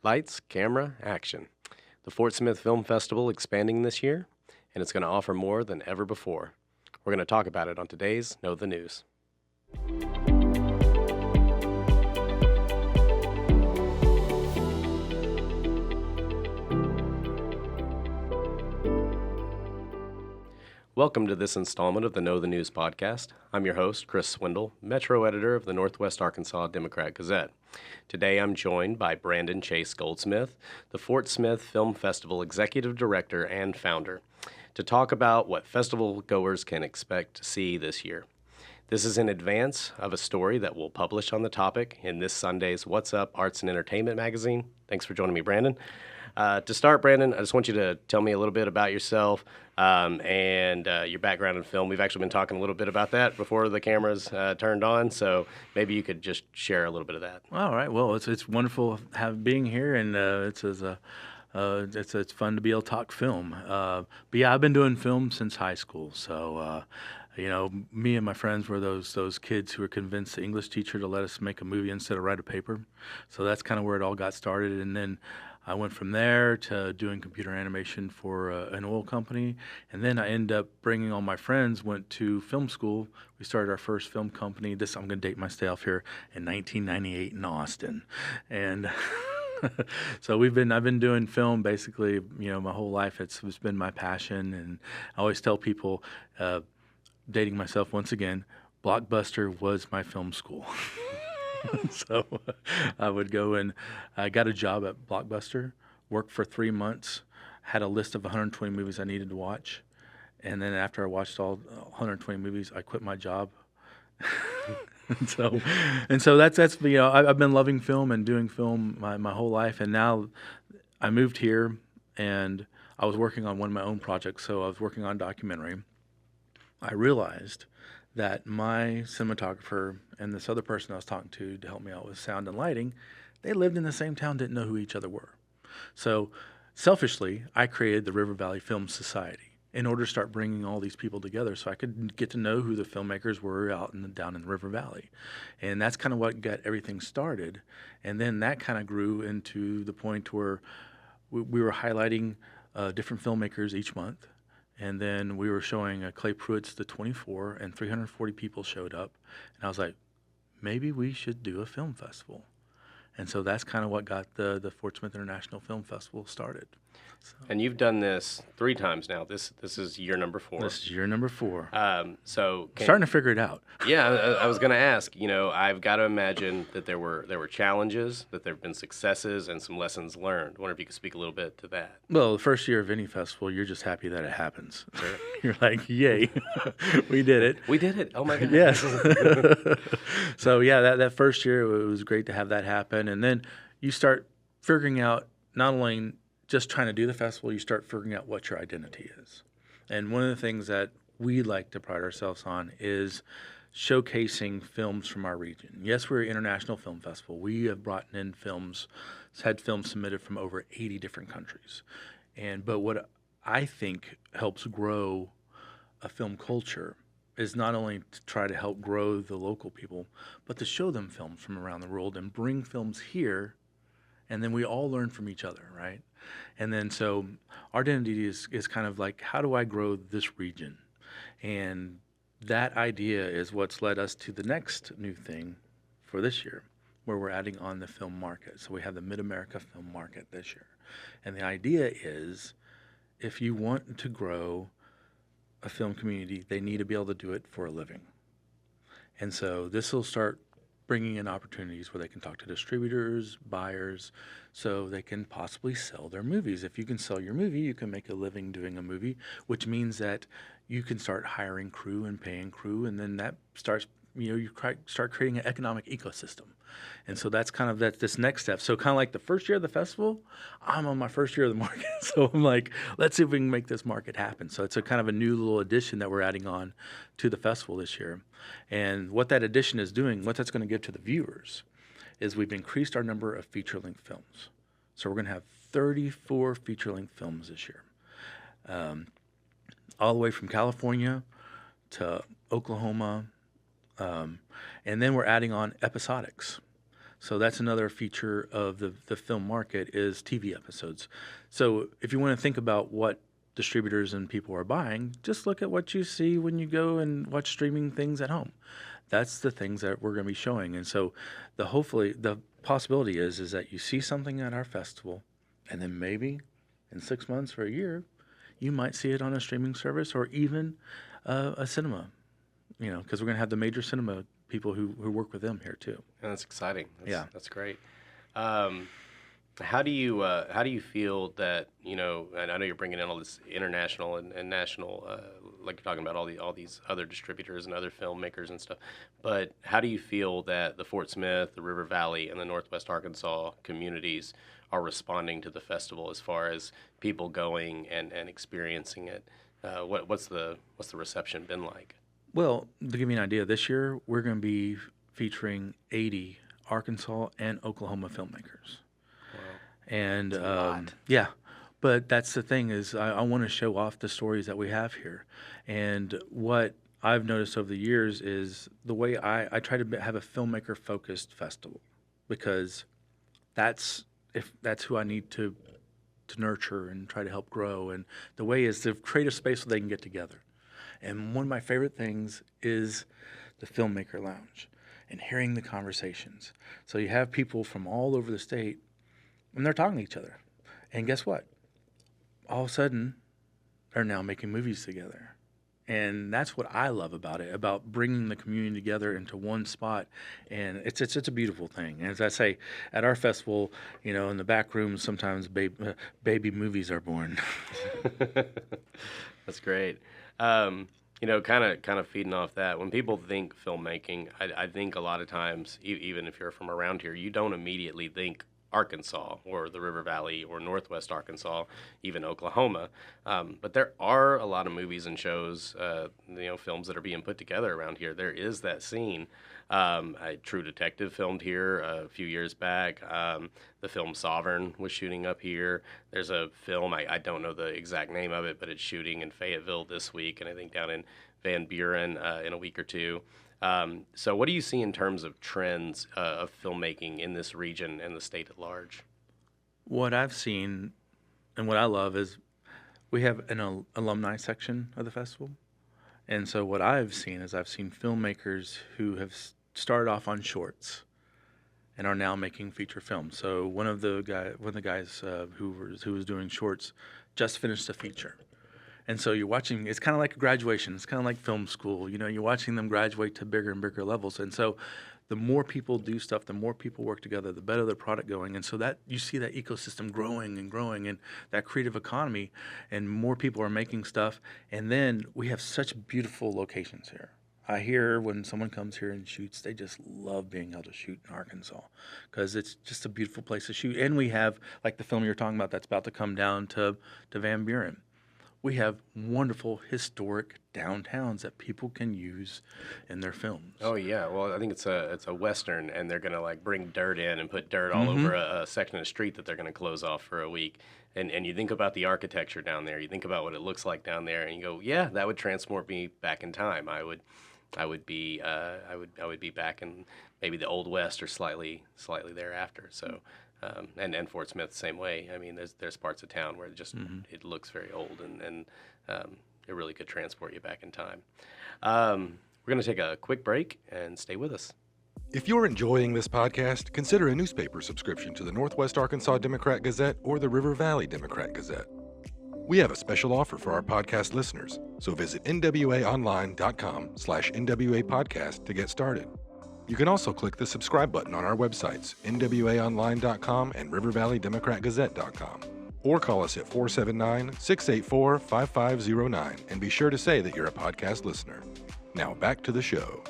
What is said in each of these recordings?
Lights, camera, action. The Fort Smith Film Festival expanding this year, and it's going to offer more than ever before. We're going to talk about it on today's Know the News. Welcome to this installment of the Know the News podcast. I'm your host, Chris Swindle, Metro Editor of the Northwest Arkansas Democrat-Gazette. Today I'm joined by Brandon Chase Goldsmith, the Fort Smith Film Festival Executive Director and Founder, to talk about what festival goers can expect to see this year. This is in advance of a story that we'll publish on the topic in this Sunday's What's Up Arts and Entertainment magazine. Thanks for joining me, Brandon. To start, Brandon, I just want you to tell me a little bit about yourself and your background in film. We've actually been talking a little bit about that before the cameras turned on, so maybe you could just share a little bit of that. All right. Well, it's wonderful being here, and it's fun to be able to talk film. But yeah, I've been doing film since high school, so. Me and my friends were those kids who were convinced the English teacher to let us make a movie instead of write a paper. So that's kind of where it all got started. And then I went from there to doing computer animation for an oil company. And then I ended up bringing all my friends, went to film school. We started our first film company. I'm going to date myself here, in 1998 in Austin. And so I've been doing film basically, my whole life. It's been my passion. And I always tell people, dating myself once again, Blockbuster was my film school. So I would go and I got a job at Blockbuster, worked for 3 months, had a list of 120 movies I needed to watch. And then after I watched all 120 movies, I quit my job. And so that's I've been loving film and doing film my whole life. And now I moved here and I was working on one of my own projects. So I was working on a documentary. I realized that my cinematographer and this other person I was talking to help me out with sound and lighting, they lived in the same town, didn't know who each other were. So selfishly, I created the River Valley Film Society in order to start bringing all these people together so I could get to know who the filmmakers were down in the River Valley. And that's kind of what got everything started. And then that kind of grew into the point where we were highlighting different filmmakers each month. And then we were showing Clay Pruitt's The 24, and 340 people showed up. And I was like, maybe we should do a film festival. And so that's kind of what got the Fort Smith International Film Festival started. So, And you've done this 3 times now. This is year number 4. this is year number 4. Starting to figure it out. Yeah, I was going to ask. I've got to imagine that there were challenges, that there have been successes, and some lessons learned. I wonder if you could speak a little bit to that. Well, the first year of any festival, you're just happy that it happens. You're like, yay, we did it. We did it. Oh my God. Yes. So yeah, that first year it was great to have that happen, and then you start figuring out not only just trying to do the festival, you start figuring out what your identity is. And one of the things that we like to pride ourselves on is showcasing films from our region. Yes, we're an international film festival. We have brought in had films submitted from over 80 different countries. But what I think helps grow a film culture is not only to try to help grow the local people, but to show them films from around the world and bring films here, and then we all learn from each other, right? And then so our identity is kind of like, how do I grow this region? And that idea is what's led us to the next new thing for this year, where we're adding on the film market. So we have the Mid-America Film Market this year. And the idea is, if you want to grow a film community, they need to be able to do it for a living. And so this will start bringing in opportunities where they can talk to distributors, buyers, so they can possibly sell their movies. If you can sell your movie, you can make a living doing a movie, which means that you can start hiring crew and paying crew, and then that starts, you start creating an economic ecosystem. And so that's kind of this next step. So kind of like the first year of the festival, I'm on my first year of the market. So I'm like, let's see if we can make this market happen. So it's a kind of a new little addition that we're adding on to the festival this year. And what that addition is doing, what that's going to give to the viewers, is we've increased our number of feature-length films. So we're going to have 34 feature-length films this year. All the way from California to Oklahoma, and then we're adding on episodics. So that's another feature of the film market is TV episodes. So if you want to think about what distributors and people are buying, just look at what you see when you go and watch streaming things at home. That's the things that we're going to be showing. And so hopefully the possibility is that you see something at our festival, and then maybe in 6 months or a year, you might see it on a streaming service or even a cinema, because we're going to have the major cinema people who work with them here too. And that's exciting. That's great. How do you feel that, and I know you're bringing in all this international and national, like you're talking about all these other distributors and other filmmakers and stuff, but how do you feel that the Fort Smith, the River Valley, and the Northwest Arkansas communities are responding to the festival as far as people going and experiencing it? What's the reception been like? Well, to give you an idea, this year we're going to be featuring 80 Arkansas and Oklahoma filmmakers. And yeah, but that's the thing is I want to show off the stories that we have here. And what I've noticed over the years is the way I try to have a filmmaker focused festival, because that's who I need to nurture and try to help grow. And the way is to create a space where they can get together. And one of my favorite things is the Filmmaker Lounge and hearing the conversations. So you have people from all over the state, and they're talking to each other. And guess what? All of a sudden, they're now making movies together. And that's what I love about it, about bringing the community together into one spot. And it's a beautiful thing. And as I say, at our festival, in the back rooms, sometimes baby movies are born. That's great. Kind of feeding off that, when people think filmmaking, I think a lot of times, even if you're from around here, you don't immediately think Arkansas or the River Valley or Northwest Arkansas, even Oklahoma. But there are a lot of movies and shows, films that are being put together around here. There is that scene. True Detective filmed here a few years back. The film Sovereign was shooting up here. There's a film, I don't know the exact name of it, but it's shooting in Fayetteville this week, and I think down in Van Buren in a week or two. So what do you see in terms of trends of filmmaking in this region and the state at large? What I've seen and what I love is we have an alumni section of the festival. And so what I've seen is I've seen filmmakers who have started off on shorts and are now making feature films. So one of the guys who was doing shorts just finished a feature. And so you're watching, it's kind of like a graduation. It's kind of like film school. You're watching them graduate to bigger and bigger levels. And so the more people do stuff, the more people work together, the better the product going. And so that you see that ecosystem growing and growing, and that creative economy, and more people are making stuff. And then we have such beautiful locations here. I hear when someone comes here and shoots, they just love being able to shoot in Arkansas because it's just a beautiful place to shoot. And we have, like the film you're talking about that's about to come down to Van Buren. We have wonderful historic downtowns that people can use in their films. Oh yeah, well I think it's a Western, and they're gonna bring dirt in and put dirt all over a section of the street that they're gonna close off for a week. And you think about the architecture down there, you think about what it looks like down there, and you go, yeah, that would transport me back in time. I would be back in maybe the Old West or slightly thereafter. So. And Fort Smith the same way. I mean, there's parts of town where it looks very old, and it really could transport you back in time. We're going to take a quick break and stay with us. If you're enjoying this podcast, consider a newspaper subscription to the Northwest Arkansas Democrat-Gazette or the River Valley Democrat-Gazette. We have a special offer for our podcast listeners, so visit nwaonline.com/NWA podcast to get started. You can also click the subscribe button on our websites, nwaonline.com and rivervalleydemocratgazette.com, or call us at 479-684-5509 and be sure to say that you're a podcast listener. Now back to the show.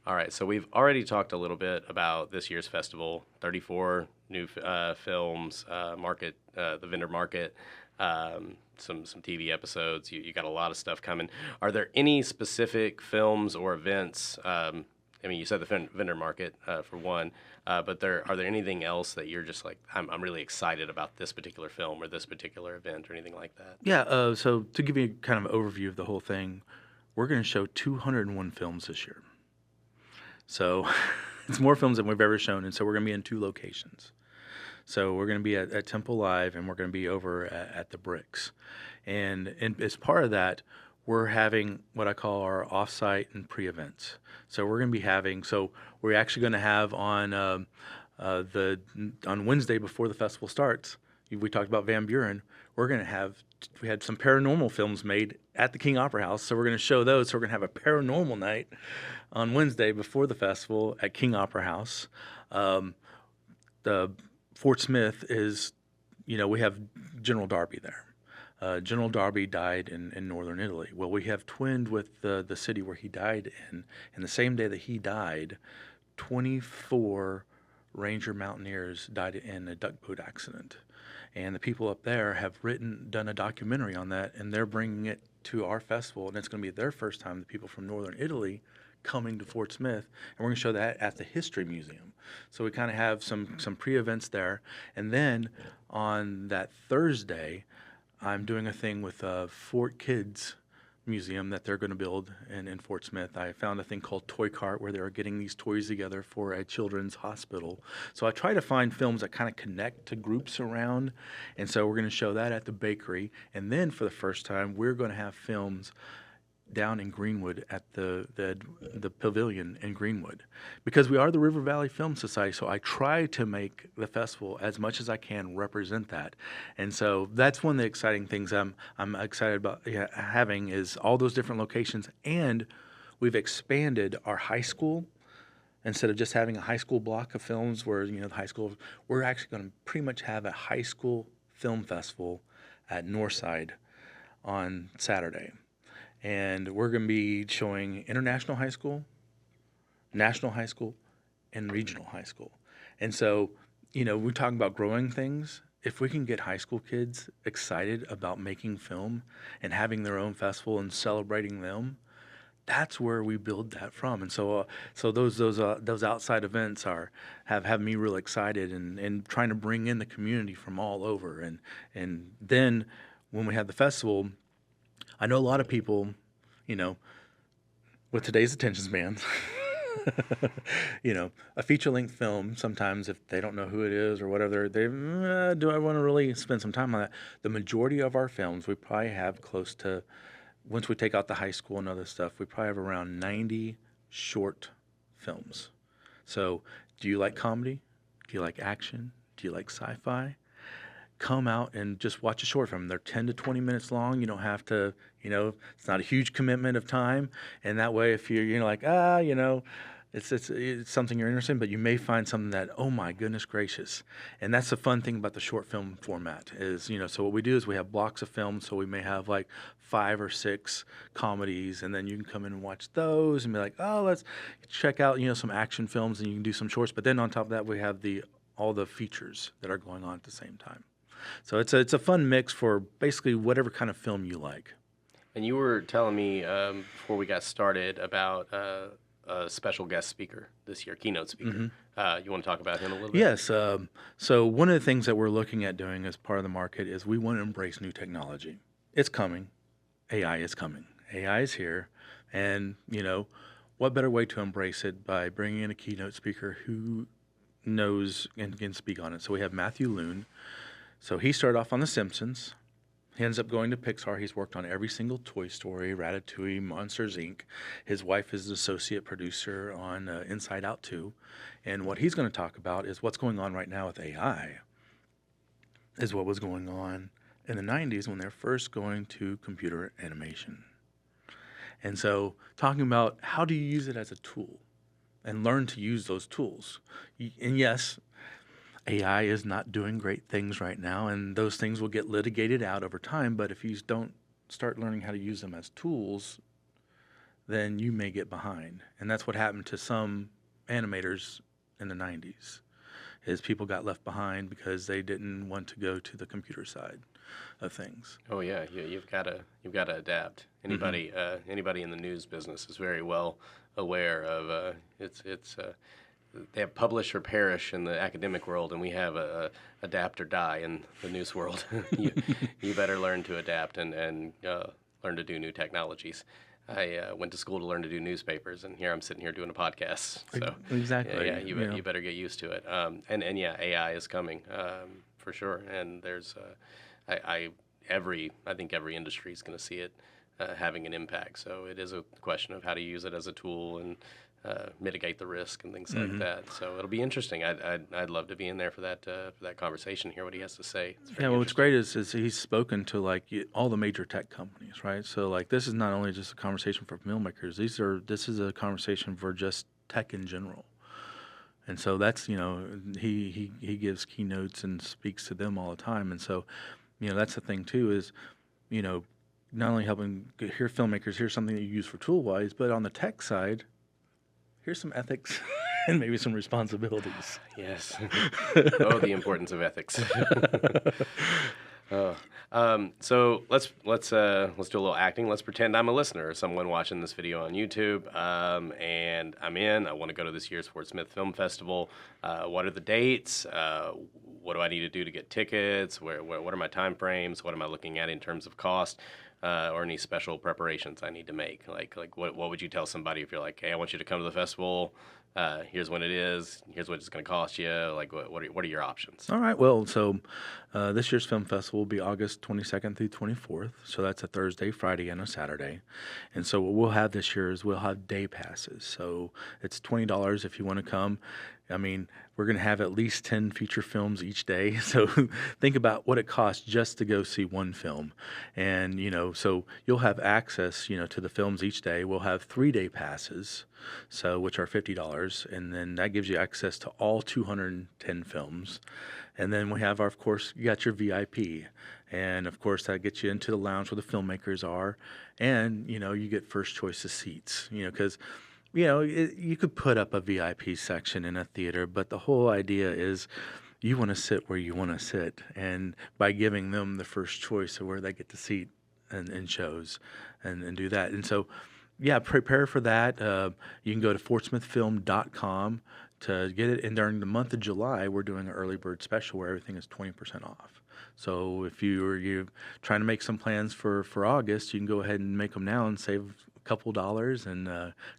All right, so we've already talked a little bit about this year's festival, 34 new films, the vendor market, some TV episodes. You got a lot of stuff coming. Are there any specific films or events? I mean, you said the vendor market for one, but are there anything else that you're just like, I'm really excited about this particular film or this particular event or anything like that? Yeah. So to give you kind of an overview of the whole thing, we're going to show 201 films this year. So it's more films than we've ever shown, and so we're going to be in 2 locations. So we're going to be at Temple Live, and we're going to be over at the Bricks. And as part of that, we're having what I call our off-site and pre-events. So we're going to be having, we're actually going to have on Wednesday before the festival starts, we talked about Van Buren, we had some paranormal films made at the King Opera House, so we're going to show those. So we're going to have a paranormal night on Wednesday before the festival at King Opera House. The Fort Smith is, we have General Darby there. General Darby died in northern Italy. Well, we have twinned with the city where he died in. And the same day that he died, 24 Ranger Mountaineers died in a duck boat accident. And the people up there have done a documentary on that, and they're bringing it to our festival, and it's going to be their first time, the people from northern Italy coming to Fort Smith, and we're going to show that at the History Museum. So we kind of have some pre-events there. And then on that Thursday, I'm doing a thing with Fort Kids Museum that they're going to build in Fort Smith. I found a thing called Toy Cart where they were getting these toys together for a children's hospital. So I try to find films that kind of connect to groups around, and so we're going to show that at the bakery. And then for the first time, we're going to have films down in Greenwood at the pavilion in Greenwood, because we are the River Valley Film Society. So I try to make the festival as much as I can represent that, and so that's one of the exciting things I'm excited about having is all those different locations. And we've expanded our high school. Instead of just having a high school block of films where the high school, we're actually going to pretty much have a high school film festival at Northside on Saturday. And we're going to be showing international high school, national high school, and regional high school. And so, we're talking about growing things. If we can get high school kids excited about making film and having their own festival and celebrating them, that's where we build that from. And so those outside events have me real excited and trying to bring in the community from all over. And then when we have the festival, I know a lot of people, with today's attention span, a feature-length film, sometimes if they don't know who it is or whatever, do I want to really spend some time on that? The majority of our films, we probably have close to, once we take out the high school and other stuff, we probably have around 90 short films. So do you like comedy? Do you like action? Do you like sci-fi? Come out and just watch a short film. They're 10 to 20 minutes long. You don't have to, it's not a huge commitment of time. And that way, if you're like, it's something you're interested in, but you may find something that, oh my goodness gracious. And that's the fun thing about the short film format is, so what we do is we have blocks of films. So we may have like 5 or 6 comedies, and then you can come in and watch those and be like, oh, let's check out, some action films, and you can do some shorts. But then on top of that, we have all the features that are going on at the same time. So it's a fun mix for basically whatever kind of film you like. And you were telling me before we got started about a special guest speaker this year, keynote speaker. Mm-hmm. You want to talk about him a little bit? Yes. So one of the things that we're looking at doing as part of the market is we want to embrace new technology. It's coming. AI is coming. AI is here. And, what better way to embrace it by bringing in a keynote speaker who knows and can speak on it. So we have Matthew Loon. So he started off on The Simpsons. He ends up going to Pixar. He's worked on every single Toy Story, Ratatouille, Monsters, Inc. His wife is an associate producer on Inside Out 2. And what he's going to talk about is what's going on right now with AI, is what was going on in the 90s when they're first going to computer animation. And so talking about how do you use it as a tool and learn to use those tools. And yes, AI is not doing great things right now, and those things will get litigated out over time, but if you don't start learning how to use them as tools, then you may get behind. And that's what happened to some animators in the 90s, is people got left behind because they didn't want to go to the computer side of things. Oh yeah, you've got to adapt. Anybody anybody in the news business is very well aware of they have publish or perish in the academic world, and we have adapt or die in the news world. you better learn to adapt and learn to do new technologies. I went to school to learn to do newspapers, and here I'm sitting here doing a podcast. So Exactly. yeah, you better get used to it. And yeah, AI is coming for sure. And there's I think every industry is going to see it having an impact. So it is a question of how to use it as a tool and mitigate the risk and things like that. So it'll be interesting. I'd love to be in there for that conversation, hear what he has to say. Yeah, well, what's great is he's spoken to like all the major tech companies, right? So like this is not only just a conversation for filmmakers. This is a conversation for just tech in general. And so that's, he gives keynotes and speaks to them all the time. And so, that's the thing too is, not only helping hear filmmakers, here's something that you use for tool-wise, but on the tech side, here's some ethics and maybe some responsibilities. Yes. Oh, the importance of ethics. So let's do a little acting. Let's pretend I'm a listener or someone watching this video on YouTube, and I'm in. I want to go to this year's Fort Smith Film Festival. What are the dates? What do I need to do to get tickets? What are my time frames? What am I looking at in terms of cost? Or any special preparations I need to make? Like what would you tell somebody if you're like, hey, I want you to come to the festival. Here's when it is. Here's what it's going to cost you. Like, what are your options? All right. Well, so this year's film festival will be August 22nd through 24th. So that's a Thursday, Friday, and a Saturday. And so what we'll have this year is we'll have day passes. So it's $20 if you want to come. I mean, we're going to have at least 10 feature films each day. So think about what it costs just to go see one film. And, so you'll have access, to the films each day. We'll have 3-day passes, which are $50. And then that gives you access to all 210 films. And then we have, of course, you got your VIP. And, of course, that gets you into the lounge where the filmmakers are. And, you get first choice of seats, because you could put up a VIP section in a theater, but the whole idea is you want to sit where you want to sit. And by giving them the first choice of where they get to seat and shows and do that. And so, yeah, prepare for that. You can go to fortsmithfilm.com to get it. And during the month of July, we're doing an early bird special where everything is 20% off. So if you're trying to make some plans for August, you can go ahead and make them now and save couple dollars and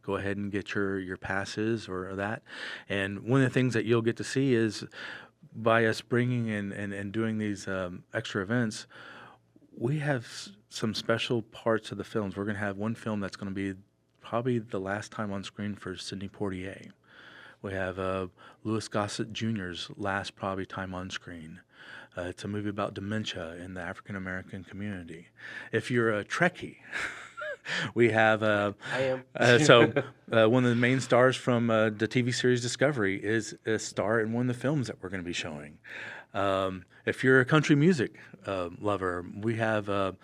go ahead and get your passes or that. And one of the things that you'll get to see is by us bringing in and doing these extra events, we have some special parts of the films. We're going to have one film that's going to be probably the last time on screen for Sidney Poitier. We have Louis Gossett Jr.'s last probably time on screen. It's a movie about dementia in the African American community. If you're a Trekkie, we have I am. One of the main stars from the TV series Discovery is a star in one of the films that we're going to be showing. If you're a country music lover, we have a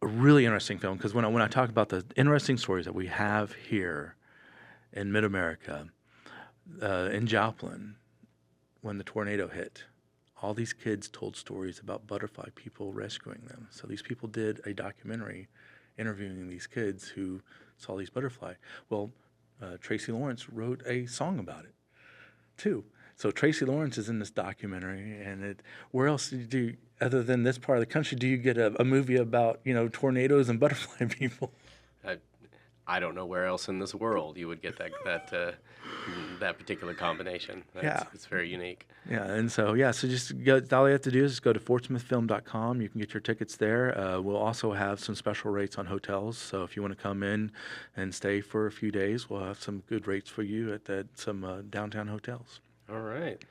really interesting film because when I talk about the interesting stories that we have here in Mid-America, in Joplin, when the tornado hit, all these kids told stories about butterfly people rescuing them. So these people did a documentary interviewing these kids who saw these butterfly. Well, Tracy Lawrence wrote a song about it, too. So Tracy Lawrence is in this documentary, and where else other than this part of the country, do you get a movie about, tornadoes and butterfly people? I don't know where else in this world you would get that particular combination. It's very unique. Yeah, and so just go. All you have to do is just go to fortsmithfilm.com. You can get your tickets there. We'll also have some special rates on hotels. So if you want to come in and stay for a few days, we'll have some good rates for you at some downtown hotels. All right.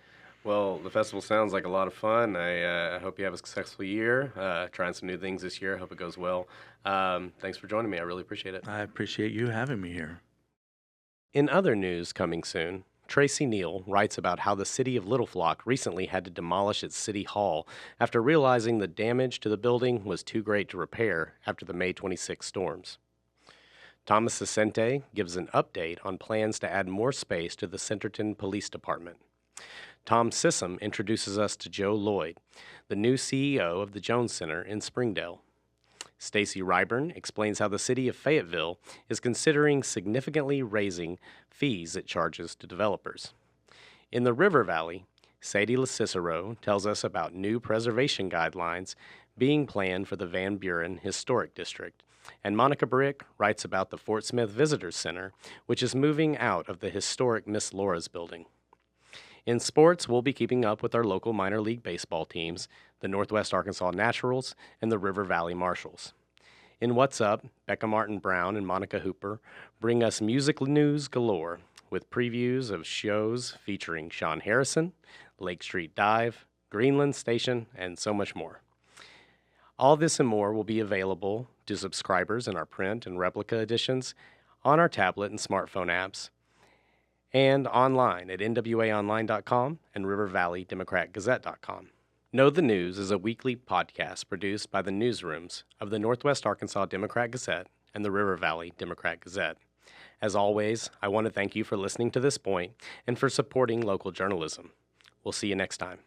Well, the festival sounds like a lot of fun. I hope you have a successful year, trying some new things this year. I hope it goes well. Thanks for joining me. I really appreciate it. I appreciate you having me here. In other news coming soon, Tracy Neal writes about how the city of Little Flock recently had to demolish its city hall after realizing the damage to the building was too great to repair after the May 26 storms. Thomas Ascente gives an update on plans to add more space to the Centerton Police Department. Tom Sissom introduces us to Joe Lloyd, the new CEO of the Jones Center in Springdale. Stacy Ryburn explains how the city of Fayetteville is considering significantly raising fees it charges to developers. In the River Valley, Sadie LaCicero tells us about new preservation guidelines being planned for the Van Buren Historic District. And Monica Brick writes about the Fort Smith Visitors Center, which is moving out of the historic Miss Laura's building. In sports, we'll be keeping up with our local minor league baseball teams, the Northwest Arkansas Naturals and the River Valley Marshals. In What's Up, Becca Martin Brown and Monica Hooper bring us music news galore with previews of shows featuring Sean Harrison, Lake Street Dive, Greenland Station, and so much more. All this and more will be available to subscribers in our print and replica editions, on our tablet and smartphone apps, and online at nwaonline.com and rivervalleydemocrat-gazette.com. Know the News is a weekly podcast produced by the newsrooms of the Northwest Arkansas Democrat-Gazette and the River Valley Democrat-Gazette. As always, I want to thank you for listening to this point and for supporting local journalism. We'll see you next time.